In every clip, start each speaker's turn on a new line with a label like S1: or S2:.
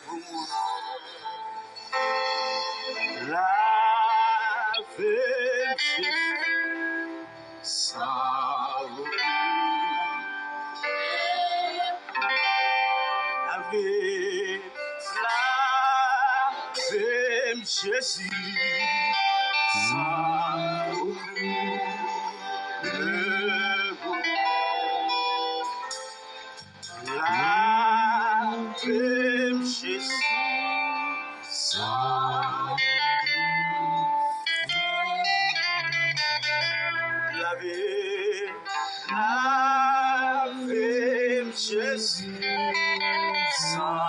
S1: pour moi. La vérité, ça la vie, Jésus, ça la vie, Jésus, ça la vie, Jésus, ça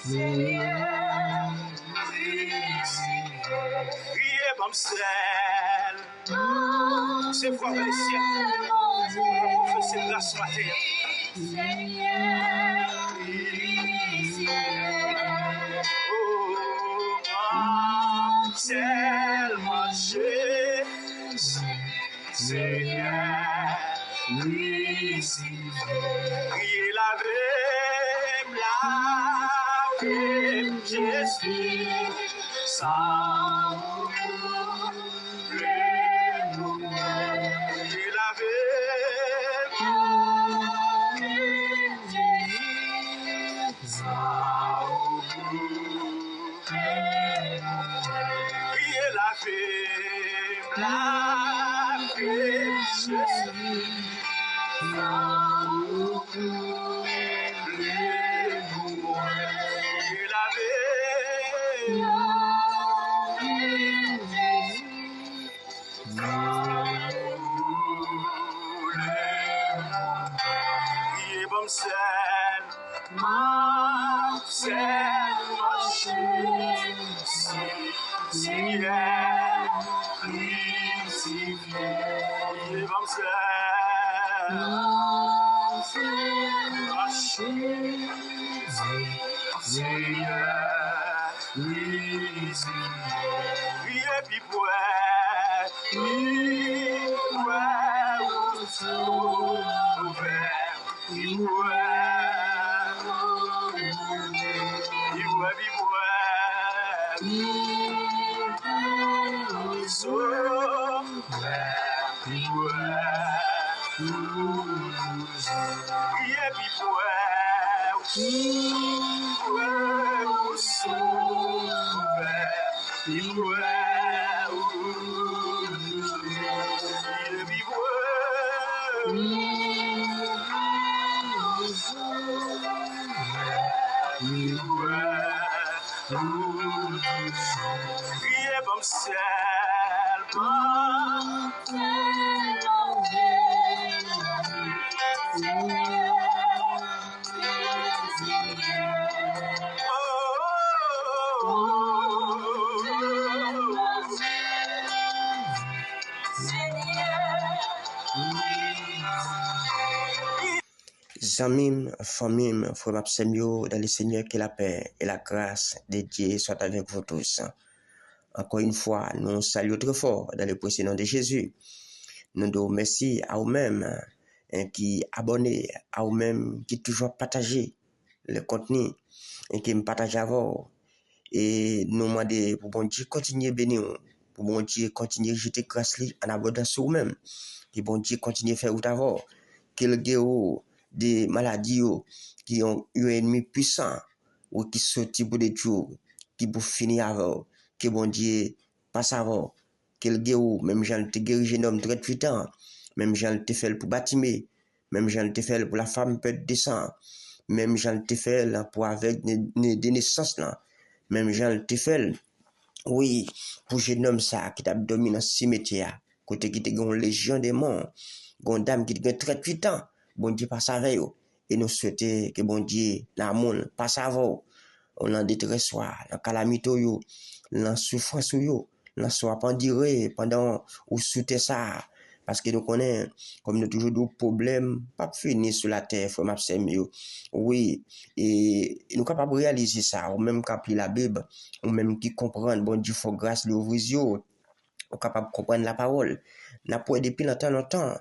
S1: Priez comme celle. C'est fois vers les cieux. Fais cette grâce matin. Oh, tellement Jésus, Seigneur, priez la même Jésus, sans priez la
S2: Zamim, famim, frère Absemio, dans le Seigneur, que la paix et la grâce de Dieu soient avec vous tous. Encore une fois, nous saluons très fort dans le précédent de Jésus. Nous nous remercions à vous-même qui abonnez, à vous-même qui toujours partagez le contenu et qui me partagez avant. Et nous demandons pour bon Dieu continuer à bénir, pour bon Dieu continuer à jeter grâce en abondance sur vous-même, que bon Dieu continue à faire vous avant, qu'il y ait des maladies qui ont eu un ennemi puissant ou qui sortent pour des jours, qui pour finir avant, que bon Dieu passe avant, qu'il y ait même Jean te guéri un homme 38 ans, même Jean te fait pour bâtiment, même Jean te fait pour la femme peut descendre, même Jean te fait pour avec des naissances là, même Jean te fait oui pour jeune homme ça qui t'a dominé dans cimetière, côté qui te gon légion des morts, gon dame qui te 38 ans. Bon Dieu passe avec vous. Et nous souhaitons que bon Dieu, l'amour passe avec vous. On a détresse, la calamité, la souffrance, la soit pendurée pendant ou souhaitez ça. Parce que nous connaissons, comme nous toujours des problèmes, pas fini sur la terre, frère Mapsem. Oui, et nous sommes capables de réaliser ça, ou même qui la Bible, ou même qui comprennent, bon Dieu, faut grâce de l'ouvrir, ou capable de comprendre la parole. N'a pas depuis longtemps.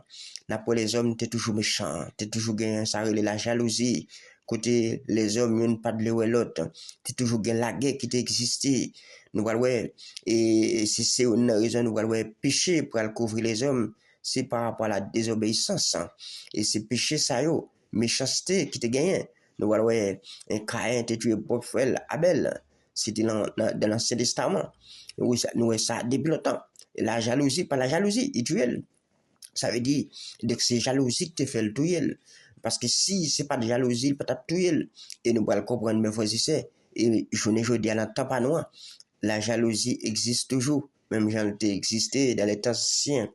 S2: N'a pas les hommes, t'es toujours méchant, t'es toujours gain, ça relève la jalousie. Côté les hommes, y'ont pas de l'autre. T'es toujours gain la guerre qui t'existe. Nous voyons, et si c'est une raison, nous voyons péché pour couvrir les hommes, c'est par rapport à la désobéissance. Et c'est péché ça yo, méchanceté qui te gagne. Nous voyons, un Caïn t'es tué pour frère Abel. C'était dans l'Ancien Testament. Nous voyons ça depuis longtemps. Et la jalousie, pas la jalousie, il tue. Ça veut dire que c'est jalousie qui te fait le tuer. Parce que si c'est pas de jalousie, il peut te tuer. Et nous allons comprendre mes frères et sœurs. Et je dis à la temps pas noir. La jalousie existe toujours. Même j'en ai existé dans les temps anciens.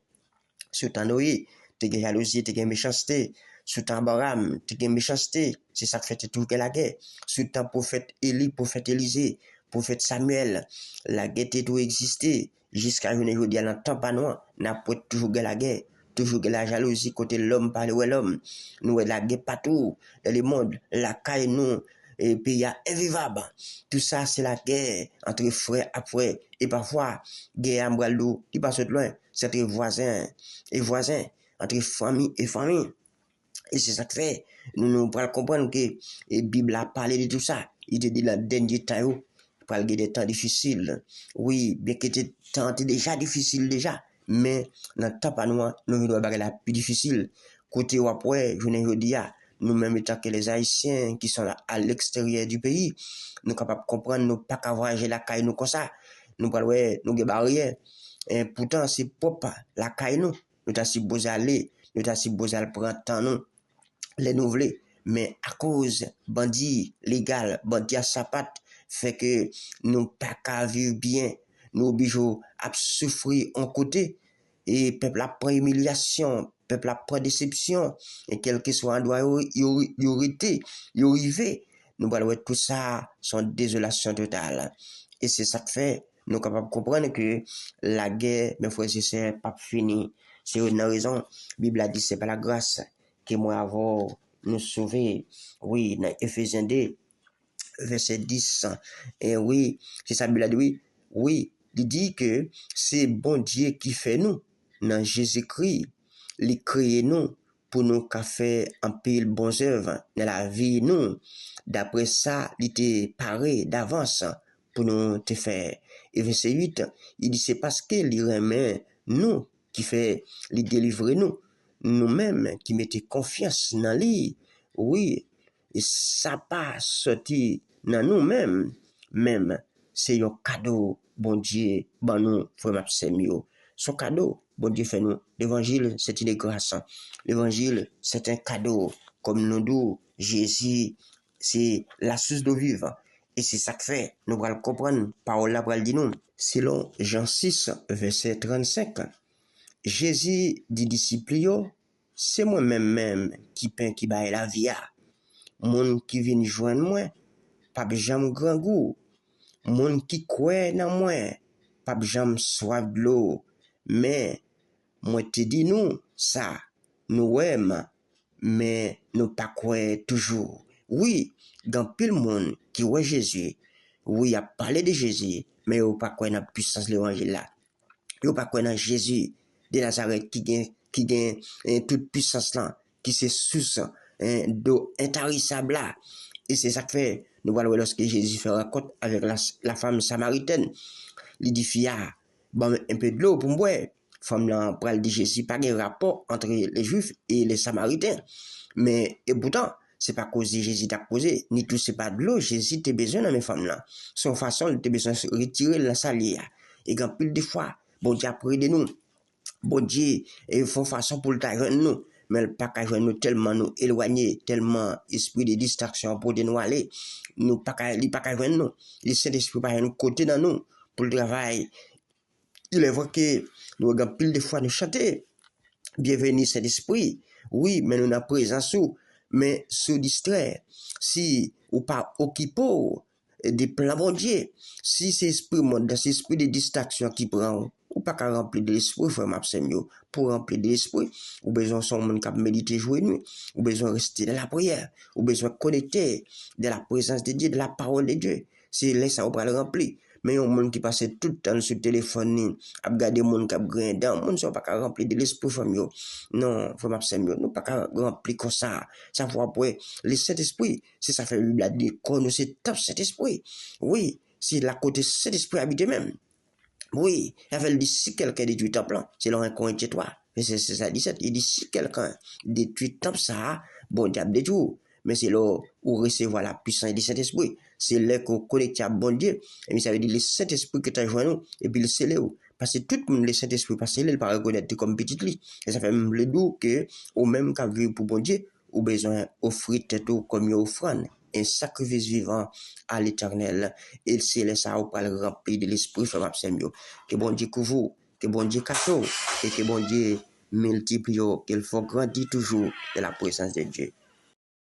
S2: Sur ta noé, tu as jalousie, tu as méchanceté. sous temps Abraham, tu as méchanceté, c'est ça qui fait toujours la guerre. Sous temps prophète Élie, prophète Élisée, prophète Samuel, la guerre était tout existé, jusqu'à aujourd'hui, dans le temps pas noir, n'a pas toujours la guerre. Toujours la jalousie côté l'homme par l'homme. Nous la guerre partout dans le monde, la caille nous, et puis il y a invivable. Tout ça, c'est la guerre entre frères après. Et parfois, guerre à Mbralou, qui passe de loin, c'est entre voisins et voisins, entre famille et famille. Et c'est ça que fait. Nous pouvons comprendre que la Bible a parlé de tout ça. Il te dit dans le dernier temps, pour des temps difficiles. Oui, bien que les temps étaient déjà difficiles déjà. Mais dans le temps pas nous devons faire la plus difficile. Côté ou après, je ne dis pas, nous-mêmes étant que les Haïtiens qui sont là à l'extérieur du pays, nous sommes capables de comprendre, nous pas qu'à voyager la caille nous comme ça. Nous parlons, nous des barrières. Et pourtant, c'est propre la caille nous. Nous sommes si beaux aller, nous sommes si beaux aller prendre temps nous, les nouveler. Mais à cause bandit légal, bandit à sa patte, fait que nous pas qu'à vivre bien. Nous obligons à souffrir en côté. Et peuple a pris humiliation, peuple a pris déception, et quel que soit endroit il aurait été, il aurait arrivé. Nous voyons tout ça, sont désolation totale. Et c'est ça que fait, nous sommes capables de comprendre que la guerre, mes frères et sœurs, n'est pas finie. C'est une raison. La Bible a dit, c'est pas la grâce que moi avons nous sauver. Oui, dans Ephésiens 2, verset 10. Et oui, c'est ça, la Bible a dit, oui. Oui, il dit que c'est bon Dieu qui fait nous. Dans Jésus-Christ, il crée nous pour nous faire un pile bonnes œuvres dans la vie nous. D'après ça, il était paré d'avance pour nous te faire. Et verset 8, il dit c'est parce qu'il remet nous qui fait les délivrer nous-mêmes qui mettons confiance dans lui. Oui, et ça pas sorti dans nous-mêmes, même c'est un cadeau, bon Dieu, bon nous, frère Semio. Son cadeau, bon Dieu fait nous. L'évangile, c'est une grâce. L'évangile, c'est un cadeau. Comme nous dit, Jésus, c'est la source d'eau vive. Et c'est ça que fait, nous allons comprendre, parole là, pour dire nous. Selon Jean 6, verset 35, Jésus dit disciples, c'est moi-même qui peint qui baille la vie. Moun qui vient joindre moi, pas jamais grand goût. Moun qui croit dans moi, pas jamais soif de l'eau. Mais, moi te dis nous, ça, nous aimons, mais nous pas croire toujours. Oui, dans pile monde qui voit Jésus, oui, il a parlé de Jésus, mais il pas croire dans la puissance de l'évangile là. Il pas croire dans Jésus de Nazareth qui gagne toute puissance là, qui se source d'eau intarissable là. Et c'est ça que fait, nous voyons lorsque Jésus fait rencontre avec la femme samaritaine, il dit, fia, bon, un peu de l'eau pour boire. Femme là, pour dire Jésus, pas de rapport entre les Juifs et les Samaritains. Mais, et pourtant, c'est pas cause de Jésus t'a causé, ni tout c'est pas de l'eau, Jésus t'a besoin de mes femmes là. Son façon, il t'a besoin de retirer la salière. Et quand pile de fois, bon Dieu a pris de nous. Bon Dieu, et font façon pour le tailler nous. Mais le pas qu'à joindre nous tellement nous éloigner, tellement esprit de distraction pour de nous aller. Nous pas qu'à joindre nous. Le Saint-Esprit pas nous côté dans nous pour le travail. Il est vrai que nous avons pile de fois nous chanter. Bienvenue Saint-Esprit. Oui, mais nous n'avons présence sous. Mais se distraire. Si ou pas occupé des plans bon Dieu. Si c'est esprit monde, c'est esprit de distraction qui prend. Ou pas qu'à remplir de l'esprit, frère Mapsemio. Pour remplir de l'esprit, ou besoin son monde qui méditer jouer nuit, ou besoin rester dans la prière, ou besoin connecter de la présence de Dieu, de la parole de Dieu. C'est là ça, on va le remplir. Mais il y a un monde qui passe tout le temps sur le téléphone, à regarder monde qui a grindant, monde sont pas qu'à remplir de l'esprit, frère. Non, frère Mapsemio, nous pas qu'à remplir comme ça. Ça faut après, le Saint-Esprit, c'est ça fait la Bible dit, qu'on nous c'est top Saint-Esprit. Oui, c'est la côté Saint-Esprit habité même. Oui, il avait dit si quelqu'un détruit le temple, c'est l'un Corinthiens 3, verset 16 à 17. Il dit si quelqu'un détruit le temple, ça, bon diable détruit. Mais c'est là où recevoir la puissance du Saint-Esprit. C'est là qu'on connecte à bon Dieu. Et ça veut dire le Saint-Esprit que tu as joint nous, et puis le scellé. Parce que tout le monde, le Saint-Esprit, parce qu'il ne peut pas reconnaître comme petit lit. Et ça fait même le doux que, au même qu'à vivre pour bon Dieu, ou besoin d'offrir tête comme une offrande. Un sacrifice vivant à l'éternel. Et c'est là ça, pour le remplir de l'esprit, frère Mapsemio. Que bon Dieu couvre, que bon Dieu cache, et que bon Dieu multiplie, qu'il faut grandir toujours de la présence de Dieu.